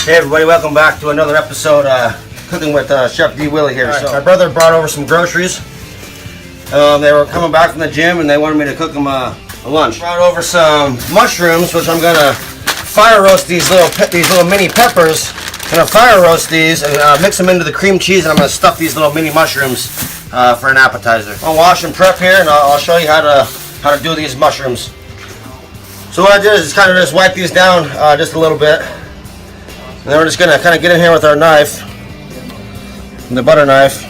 Hey everybody, welcome back to another episode cooking with Chef D Willie here. Right, so my brother brought over some groceries. They were coming back from the gym and they wanted me to cook them a lunch. Brought over some mushrooms, which I'm gonna fire roast these little mini peppers. I'm gonna fire roast these and mix them into the cream cheese, and I'm gonna stuff these little mini mushrooms for an appetizer. I'll wash and prep here, and I'll show you how to do these mushrooms. So what I did is kind of just wipe these down just a little bit. And then we're just going to kind of get in here with our knife, the butter knife,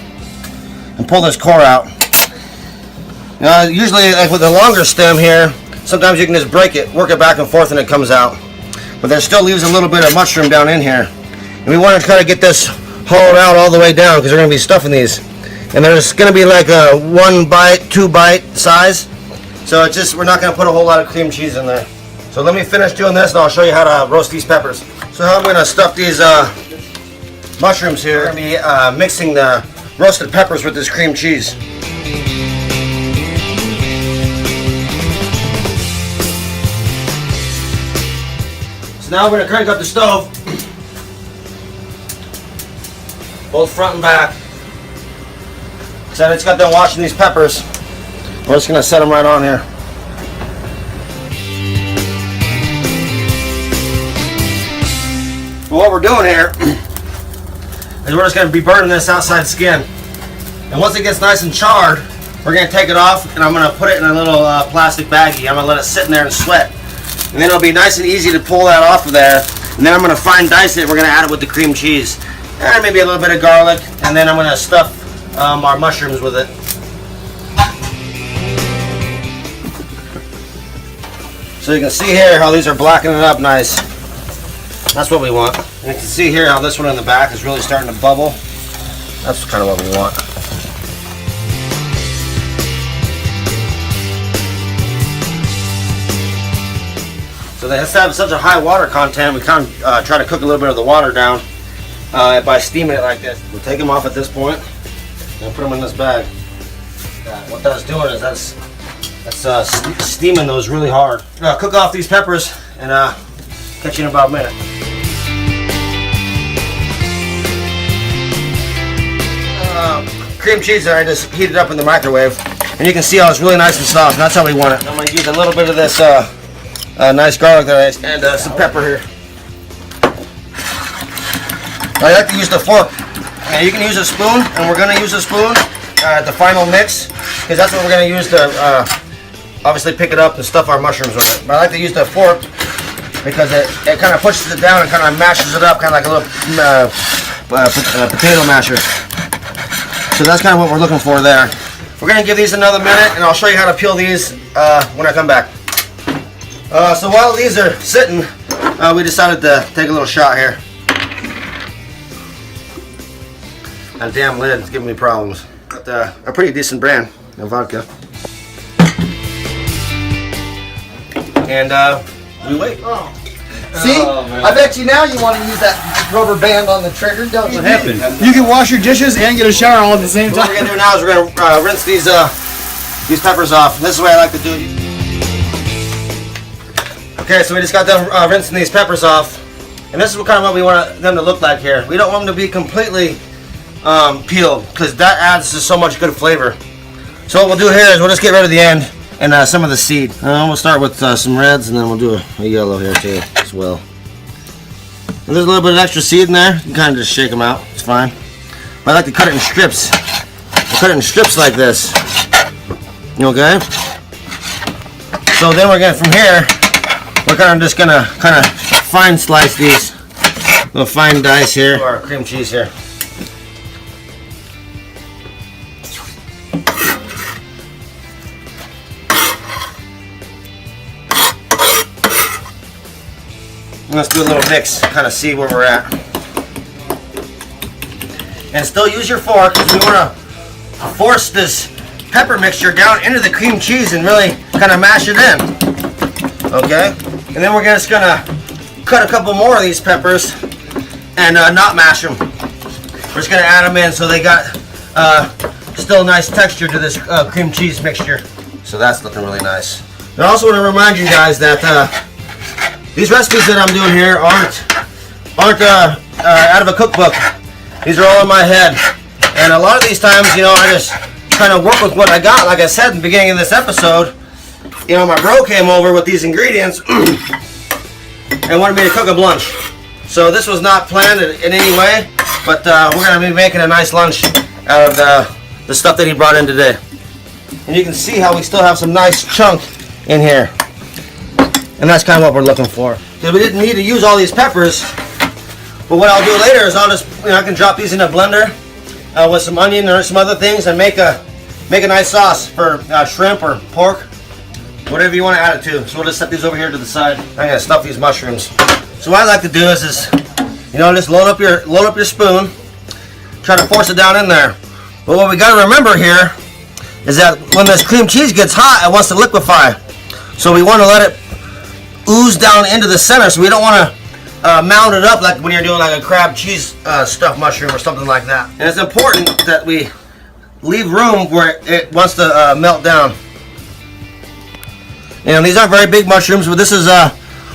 and pull this core out. Now, usually, like with the longer stem here, sometimes you can just break it, work it back and forth, and it comes out. But there still leaves a little bit of mushroom down in here. And we want to kind of get this hollowed out all the way down because we're going to be stuffing these. And there's going to be like a 1 bite, 2 bite size. So it's just, we're not going to put a whole lot of cream cheese in there. So let me finish doing this and I'll show you how to roast these peppers. So how I'm going to stuff these mushrooms here, I'm going to be mixing the roasted peppers with this cream cheese. So now we're going to crank up the stove, both front and back. So I just got done washing these peppers. We're just going to set them right on here. What we're doing here is we're just going to be burning this outside skin. And once it gets nice and charred, we're going to take it off and I'm going to put it in a little plastic baggie. I'm going to let it sit in there and sweat. And then it'll be nice and easy to pull that off of there. And then I'm going to fine dice it. We're going to add it with the cream cheese. And maybe a little bit of garlic. And then I'm going to stuff our mushrooms with it. So you can see here how these are blackening up nice. That's what we want. And you can see here how this one in the back is really starting to bubble. That's kind of what we want. So they have to have such a high water content, we kind of try to cook a little bit of the water down by steaming it like this. We'll take them off at this point and put them in this bag. What that's doing is that's steaming those really hard. Cook off these peppers and catch you in about a minute. Cream cheese that I just heated up in the microwave, and you can see how it's really nice and soft, and that's how we want it. I'm going to use a little bit of this nice garlic that and some pepper here. I like to use the fork. And you can use a spoon, and we're going to use a spoon at the final mix, because that's what we're going to use to obviously pick it up and stuff our mushrooms with it. But I like to use the fork because it kind of pushes it down and kind of mashes it up, kind of like a little potato masher. So that's kind of what we're looking for there. We're going to give these another minute, and I'll show you how to peel these when I come back. So while these are sitting, we decided to take a little shot here. That damn lid is giving me problems. But a pretty decent brand of vodka. And we wait. Oh. See? I bet you now you want to use that rubber band on the trigger, don't you? What happened? You can wash your dishes and get a shower all at the same time. What we're going to do now is we're going to rinse these peppers off. This is the way I like to do it. Okay, so we just got done rinsing these peppers off. And this is kind of what we want them to look like here. We don't want them to be completely peeled because that adds to so much good flavor. So what we'll do here is we'll just get rid of the end and some of the seed. We'll start with some reds, and then we'll do a yellow here too as well. And there's a little bit of extra seed in there. You can kind of just shake them out. It's fine. But I like to cut it in strips. Cut it in strips like this. Okay. So then we're from here. We're just gonna fine slice these little fine dice here. Our cream cheese here. Let's do a little mix, kind of see where we're at. And still use your fork because we want to force this pepper mixture down into the cream cheese and really kind of mash it in. Okay? And then we're just going to cut a couple more of these peppers and not mash them. We're just going to add them in so they got still a nice texture to this cream cheese mixture. So that's looking really nice. And I also want to remind you guys that these recipes that I'm doing here aren't aren't out of a cookbook. These are all in my head. And a lot of these times, you know, I just kind of work with what I got. Like I said in the beginning of this episode, you know, my bro came over with these ingredients and wanted me to cook him lunch. So this was not planned in any way, but we're going to be making a nice lunch out of the stuff that he brought in today. And you can see how we still have some nice chunk in here. And that's kind of what we're looking for. Because we didn't need to use all these peppers. But what I'll do later is I'll just, you know, I can drop these in a blender with some onion or some other things and make a nice sauce for shrimp or pork, whatever you want to add it to. So we'll just set these over here to the side. I'm gonna stuff these mushrooms. So what I like to do is you know, just load up your spoon, try to force it down in there. But what we got to remember here is that when this cream cheese gets hot, it wants to liquefy. So we want to let it ooze down into the center. So we don't want to mound it up like when you're doing like a crab cheese stuffed mushroom or something like that. And it's important that we leave room where it wants to melt down. And these aren't very big mushrooms, but this is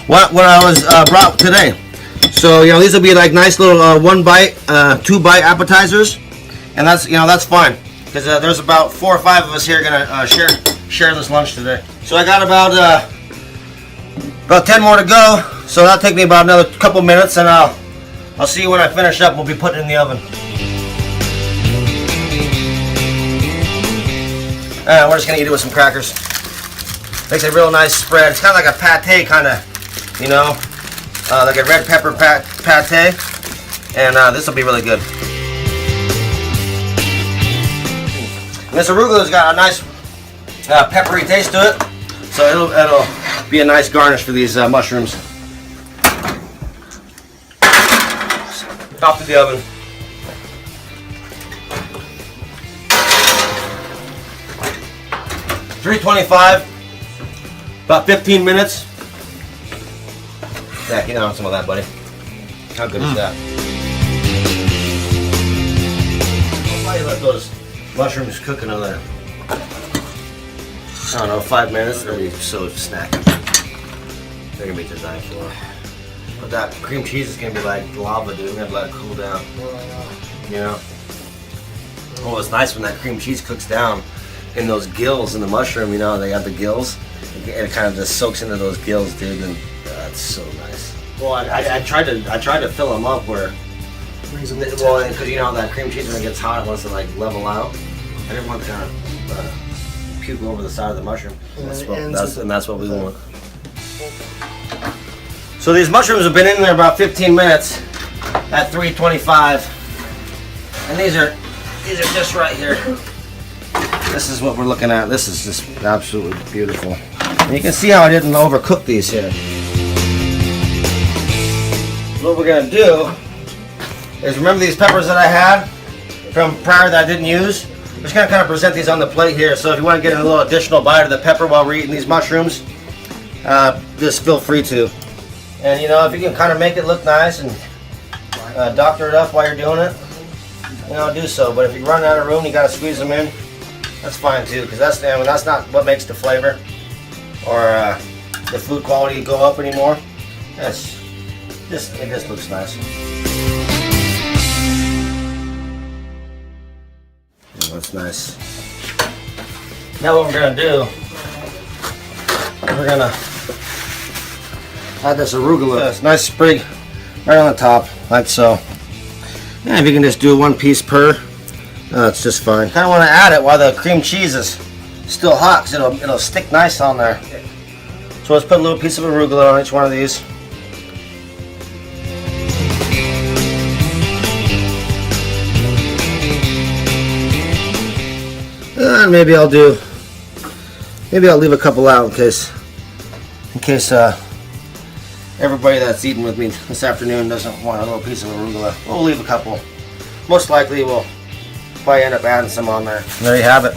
what I was brought today. So you know, these will be like nice little 1 bite, 2 bite appetizers, and that's, you know, that's fine because there's about 4 or 5 of us here gonna share this lunch today. So I got about 10 more to go. So that'll take me about another couple minutes, and I'll see you when I finish up. We'll be putting it in the oven. We're just gonna eat it with some crackers. Makes a real nice spread. It's kind of like a pate, kind of, you know, like a red pepper pate, and this will be really good. And this arugula's got a nice peppery taste to it, so it'll be a nice garnish for these mushrooms. Top to the oven. $325. About 15 minutes. Yeah, get on some of that, buddy. How good is that? I'll probably let those mushrooms cook another, I don't know, 5 minutes. They'll be so snacky. They're gonna be to die for. But that cream cheese is gonna be like lava, dude. We have to let it cool down. You know? Oh, it's nice when that cream cheese cooks down in those gills in the mushroom. You know, they have the gills. It kind of just soaks into those gills, dude, and that's so nice. Well, I tried to fill them up where, well, because you know that cream cheese when it gets hot, it wants to like level out. I didn't want to kind of puke over the side of the mushroom. And that's what we want. So these mushrooms have been in there about 15 minutes at 325, and these are just right here. This is what we're looking at. This is just absolutely beautiful. And you can see how I didn't overcook these here. What we're gonna do is, remember these peppers that I had from prior that I didn't use? I'm just gonna kind of present these on the plate here. So if you want to get a little additional bite of the pepper while we're eating these mushrooms, just feel free to. And you know, if you can kind of make it look nice and doctor it up while you're doing it, you know, do so. But if you run out of room, you gotta squeeze them in. That's fine too, because that's not what makes the flavor or the food quality go up anymore. It just looks nice. Yeah, that's nice. Now what we're gonna do, we're gonna add this arugula. This nice sprig right on the top, like so. And if you can just do 1 piece per. It's just fine. Kind of want to add it while the cream cheese is still hot, because it'll stick nice on there. So let's put a little piece of arugula on each one of these. And maybe I'll leave a couple out in case everybody that's eating with me this afternoon doesn't want a little piece of arugula. We'll leave a couple. Most likely we'll probably end up adding some on there. There you have it.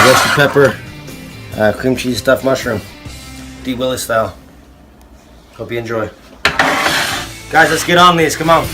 Roasted pepper, cream cheese stuffed mushroom, D Willie style. Hope you enjoy. Guys, let's get on these. Come on.